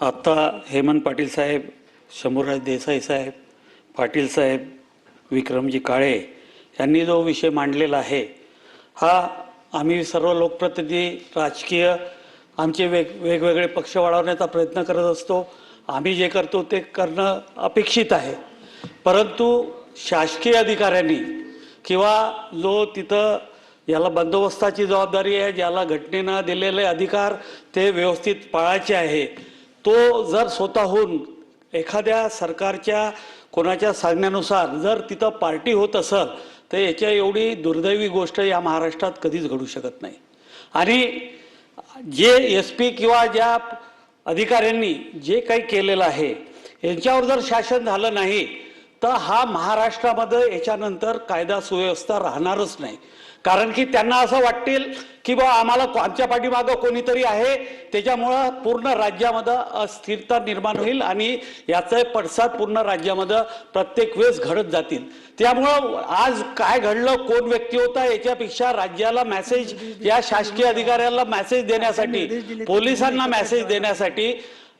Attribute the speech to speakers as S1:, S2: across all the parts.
S1: आता हेमंत पाटील साहेब, शंभूराज देसाई साहेब, पाटील साहेब, विक्रमजी काळे यांनी जो विषय मांडलेला आहे, हा आम्ही सर्व लोकप्रतिनिधी राजकीय आमचे वेगवेगळे पक्ष वाढवण्याचा प्रयत्न करत असतो. आम्ही जे करतो ते करणं अपेक्षित आहे. परंतु शासकीय अधिकाऱ्यांनी किंवा जो तिथं याला बंदोबस्ताची जबाबदारी आहे, ज्याला घटनेनं दिलेले अधिकार ते व्यवस्थित पाळायचे आहे, तो जर स्वतःहून एखाद्या सरकारच्या कोणाच्या सांगण्यानुसार जर तिथं पार्टी होत असेल तर याच्या एवढी दुर्दैवी गोष्ट या महाराष्ट्रात कधीच घडू शकत नाही. आणि जे SP किंवा ज्या अधिकाऱ्यांनी जे काही केलेलं आहे यांच्यावर जर शासन झालं नाही तर हा महाराष्ट्रामध्ये याच्यानंतर कायदा सुव्यवस्था राहणारच नाही. कारण की त्यांना असं वाटतील की बा आम्हाला आमच्या पाठीमागं कोणीतरी आहे, त्याच्यामुळं पूर्ण राज्यामध्ये अस्थिरता निर्माण होईल आणि याचे पडसाद पूर्ण राज्यामध्ये प्रत्येक वेळेस घडत जातील. त्यामुळं आज काय घडलं, कोण व्यक्ती होता, याच्यापेक्षा राज्याला मेसेज, या शासकीय अधिकाऱ्याला मेसेज देण्यासाठी, पोलिसांना मेसेज देण्यासाठी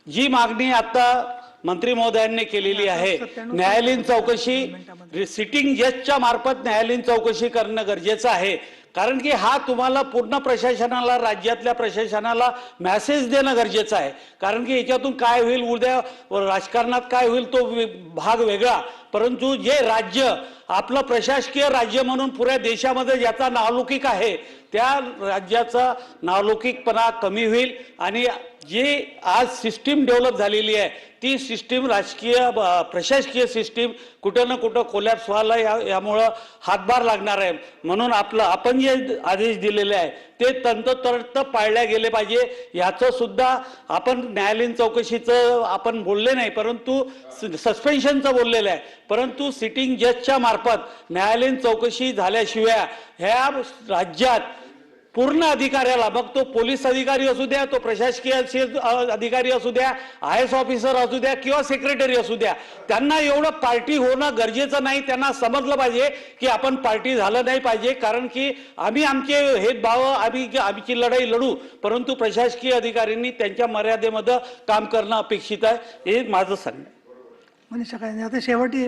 S1: जी मागणी आता मंत्री महोदयांनी केलेली आहे, न्यायालयीन चौकशी सिटिंग जजच्या मार्फत न्यायालयीन चौकशी करणं गरजेचं आहे. कारण की हा तुम्हाला पूर्ण प्रशासनाला, राज्यातल्या प्रशासनाला मेसेज देणं गरजेचं आहे. कारण की याच्यातून काय होईल, उद्या राजकारणात काय होईल तो भाग वेगळा, परंतु जे राज्य आपलं प्रशासकीय राज्य म्हणून पुऱ्या देशामध्ये ज्याचा नावलौकिक आहे त्या राज्याचा नावलौकिकपणा कमी होईल आणि जी आज सिस्टीम डेव्हलप झालेली आहे ती सिस्टीम राजकीय प्रशासकीय सिस्टीम कुठं ना कुठं कोलॅप्स व्हायला यामुळं हातभार लागणार आहे. म्हणून आपण जे आदेश दिलेले आहे ते तंतोतंत पाळल्या गेले पाहिजे. याचं सुद्धा आपण न्यायालयीन चौकशीचं आपण बोलले नाही, परंतु सस्पेन्शनचं बोललेलं आहे. परंतु सिटिंग जजच्या मार्फत न्यायालयीन चौकशी झाल्याशिवाय ह्या राज्यात पूर्ण अधिकाऱ्याला, मग तो पोलीस अधिकारी असू द्या, तो प्रशासकीय अधिकारी असू द्या, IAS ऑफिसर असू द्या किंवा सेक्रेटरी असू द्या, त्यांना एवढं पार्टी होणं गरजेचं नाही. त्यांना समजलं पाहिजे की आपण पार्टी झालं नाही पाहिजे. कारण की आम्ही आमचे भेदभाव, आमची लढाई लढू, परंतु प्रशासकीय अधिकाऱ्यांनी त्यांच्या मर्यादेमध्ये काम करणं अपेक्षित आहे, हे माझं सांगणं.
S2: मनीषा काय आता शेवटी